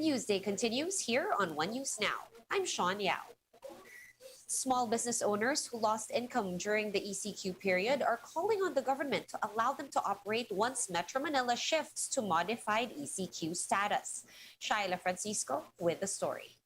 Newsday continues here on One News Now. I'm Sean Yao. Small business owners who lost income during the ECQ period are calling on the government to allow them to operate once Metro Manila shifts to modified ECQ status. Shaila Francisco with the story.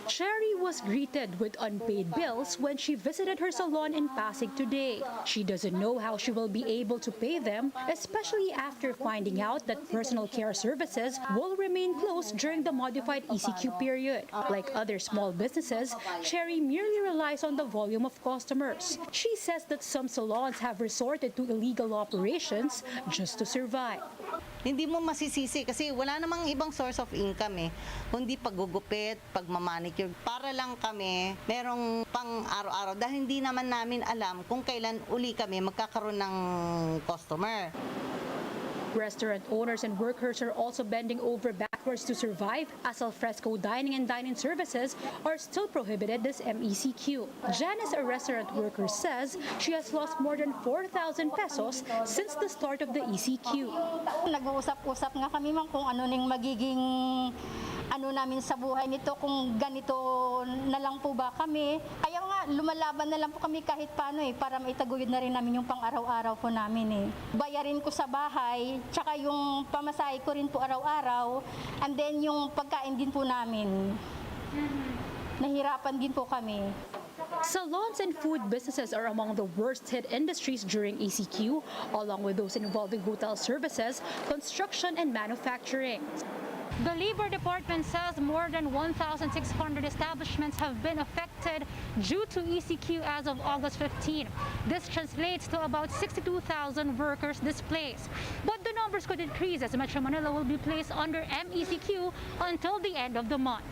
Sherry was greeted with unpaid bills when she visited her salon in Pasig today. She doesn't know how she will be able to pay them, especially after finding out that personal care services will remain closed during the modified ECQ period. Like other small businesses, Sherry merely relies on the volume of customers. She says that some salons have resorted to illegal operations just to survive. Hindi mo masisisi kasi wala namang ibang source of income kundi paggugupit, pagmamanicure. Para lang kami merong pang araw-araw dahil hindi naman namin alam kung kailan uli kami magkakaroon ng customer. Restaurant owners and workers are also bending over backwards to survive as alfresco dining and dine-in services are still prohibited this MECQ. Janice, a restaurant worker, says she has lost more than 4,000 pesos since the start of the ECQ. Nag-uusap-usap nga kami kung ano ning magiging namin sa buhay nito, kung ganito na lang po ba kami. Kaya nga, lumalaban na lang po kami kahit paano para maitaguyod na rin namin yung pang-araw-araw po namin Bayarin ko sa bahay, tsaka yung pamasahe ko rin po araw-araw, and then yung pagkain din po namin. Nahirapan din po kami. Salons and food businesses are among the worst hit industries during ECQ, along with those involving hotel services, construction, and manufacturing. The Labor Department says more than 1,600 establishments have been affected due to ECQ as of August 15. This translates to about 62,000 workers displaced. But the numbers could increase as Metro Manila will be placed under MECQ until the end of the month.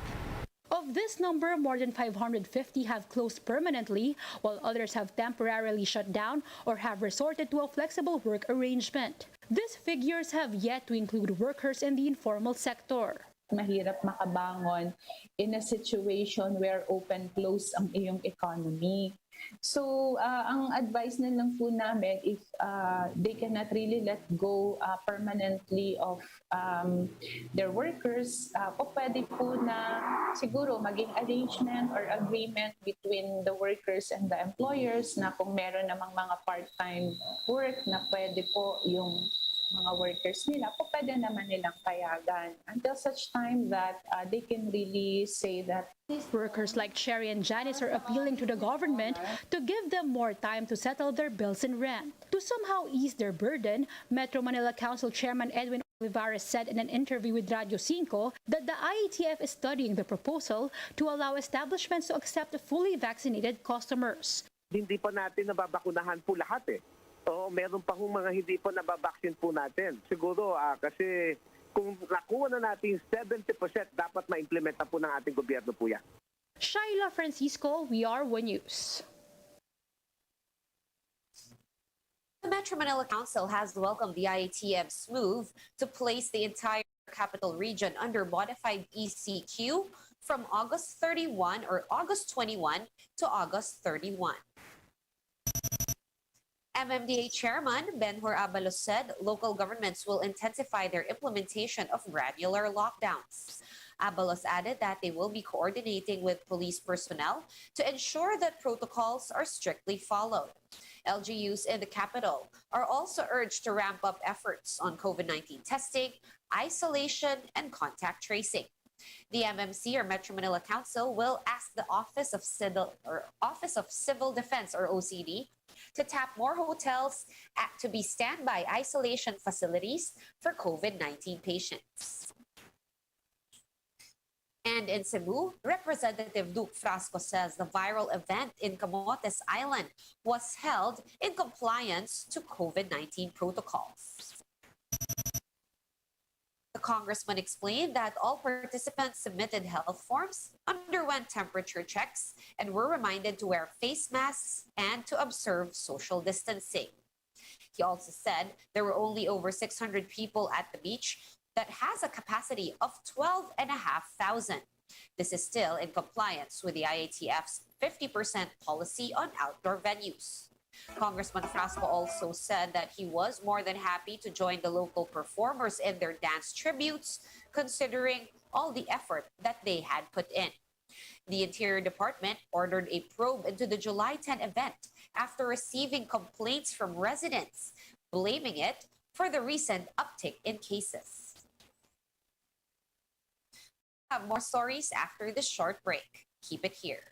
Of this number, more than 550 have closed permanently, while others have temporarily shut down or have resorted to a flexible work arrangement. These figures have yet to include workers in the informal sector. Mahirap makabangon in a situation where open-close ang iyong economy. So, ang advice na lang po namin, if they cannot really let go permanently of their workers, pwede po na siguro maging arrangement or agreement between the workers and the employers na kung meron namang mga part-time work na pwede po yung mga workers nila, pwede naman nilang payagan until such time that they can really say that. Workers like Sherry and Janice are appealing to the government to give them more time to settle their bills and rent. To somehow ease their burden, Metro Manila Council Chairman Edwin Olivares said in an interview with Radio 5 that the IATF is studying the proposal to allow establishments to accept fully vaccinated customers. Hindi pa natin nababakunahan po lahat Oo, meron pa hong mga hindi po nababaksin po natin. Siguro kasi kung nakuha na natin 70%, dapat ma-implement na po ng ating gobyerno po yan. Shaila Francisco, We Are One News. The Metro Manila Council has welcomed the IATF's move to place the entire capital region under modified ECQ from August 31 or August 21 to August 31. MMDA Chairman Benhur Abalos said local governments will intensify their implementation of granular lockdowns. Abalos added that they will be coordinating with police personnel to ensure that protocols are strictly followed. LGUs in the capital are also urged to ramp up efforts on COVID-19 testing, isolation, and contact tracing. The MMC or Metro Manila Council will ask the Office of Civil Defense or OCD to tap more hotels to be standby isolation facilities for COVID-19 patients. And in Cebu, Representative Duke Frasco says the viral event in Camotes Island was held in compliance to COVID-19 protocols. The congressman explained that all participants submitted health forms, underwent temperature checks, and were reminded to wear face masks and to observe social distancing. He also said there were only over 600 people at the beach that has a capacity of 12,500. This is still in compliance with the IATF's 50% policy on outdoor venues. Congressman Frasco also said that he was more than happy to join the local performers in their dance tributes, considering all the effort that they had put in. The Interior Department ordered a probe into the July 10 event after receiving complaints from residents, blaming it for the recent uptick in cases. We'll have more stories after this short break. Keep it here.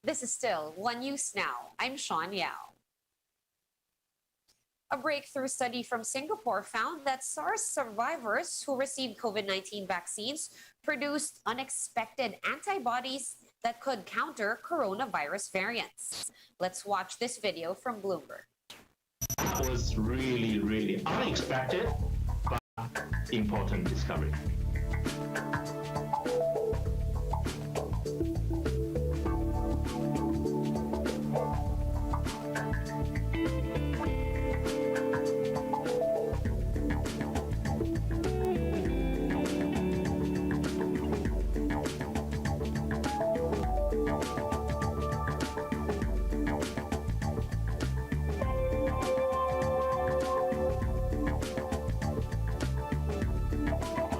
This is still One News Now. I'm Sean Yao. A breakthrough study from Singapore found that SARS survivors who received COVID-19 vaccines produced unexpected antibodies that could counter coronavirus variants. Let's watch this video from Bloomberg. It was really unexpected, but important discovery.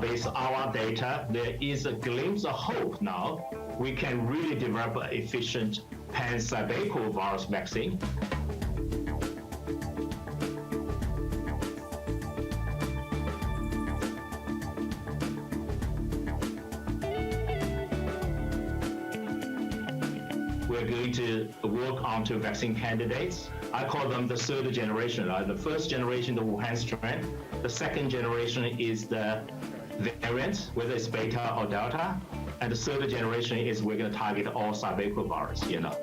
Based on our data, there is a glimpse of hope now. We can really develop an efficient pan-Sabeco vaccine. We're going to work on two vaccine candidates. I call them the third generation. The first generation, the Wuhan strain. The second generation is the variant, whether it's beta or delta. And the third generation is we're going to target all Sarbecovirus, you know.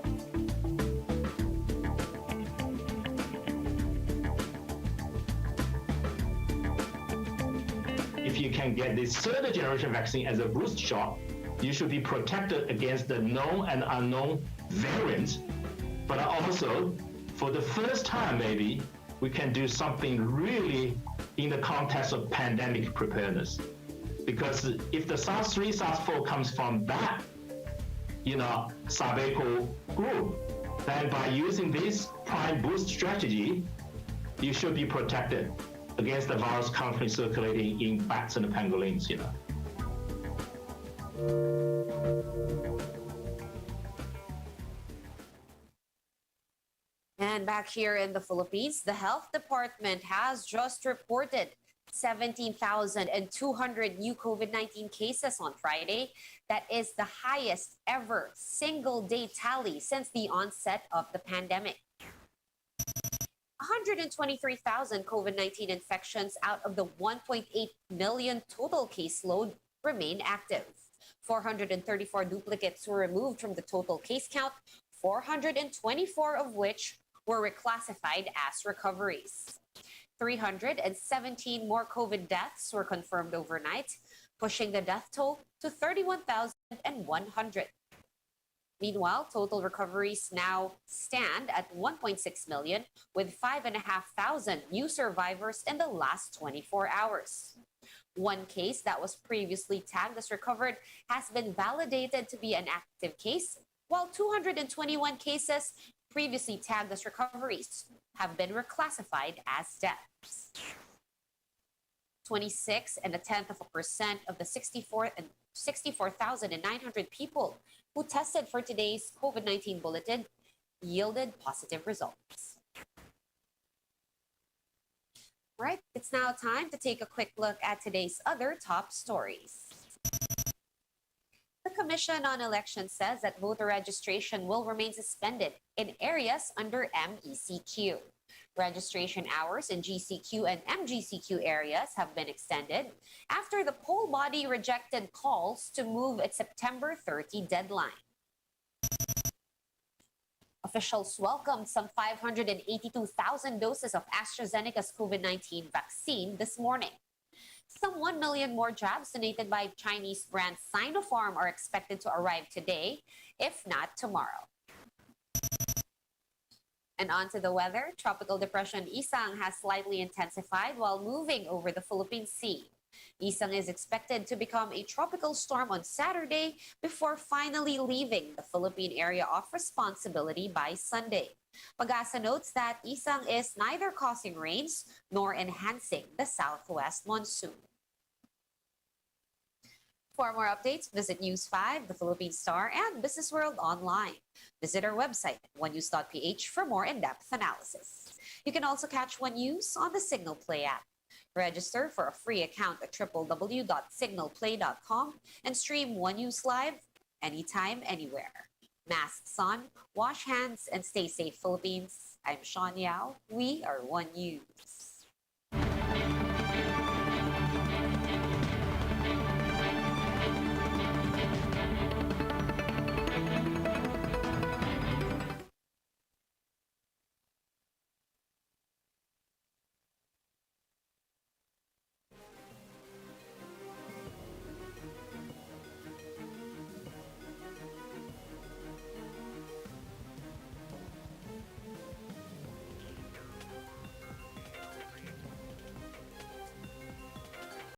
If you can get this third generation vaccine as a boost shot, you should be protected against the known and unknown variants. But also, for the first time, maybe, we can do something really in the context of pandemic preparedness. Because if the SARS-3, SARS-4 comes from that, Sarbeco group, then by using this prime boost strategy, you should be protected against the virus currently circulating in bats and pangolins, And back here in the Philippines, the health department has just reported 17,200 new COVID-19 cases on Friday. That is the highest ever single-day tally since the onset of the pandemic. 123,000 COVID-19 infections out of the 1.8 million total caseload remain active. 434 duplicates were removed from the total case count, 424 of which were reclassified as recoveries. 317 more COVID deaths were confirmed overnight, pushing the death toll to 31,100. Meanwhile, total recoveries now stand at 1.6 million, with 5,500 new survivors in the last 24 hours. One case that was previously tagged as recovered has been validated to be an active case, while 221 cases previously tagged as recoveries have been reclassified as deaths. 26.1% of the 64,900 people who tested for today's COVID-19 bulletin yielded positive results. All right, it's now time to take a quick look at today's other top stories. The Commission on Elections says that voter registration will remain suspended in areas under MECQ. Registration hours in GCQ and MGCQ areas have been extended after the poll body rejected calls to move its September 30 deadline. Officials welcomed some 582,000 doses of AstraZeneca's COVID-19 vaccine this morning. Some 1 million more jabs donated by Chinese brand Sinopharm are expected to arrive today, if not tomorrow. And on to the weather. Tropical depression Isang has slightly intensified while moving over the Philippine Sea. Isang is expected to become a tropical storm on Saturday before finally leaving the Philippine area of responsibility by Sunday. Pag-asa notes that Isang is neither causing rains nor enhancing the southwest monsoon. For more updates, visit News 5, the Philippine Star, and Business World online. Visit our website, onenews.ph, for more in-depth analysis. You can also catch One News on the Signal Play app. Register for a free account at www.signalplay.com and stream One News live anytime, anywhere. Masks on, wash hands, and stay safe, Philippines. I'm Sean Yao. We are One News.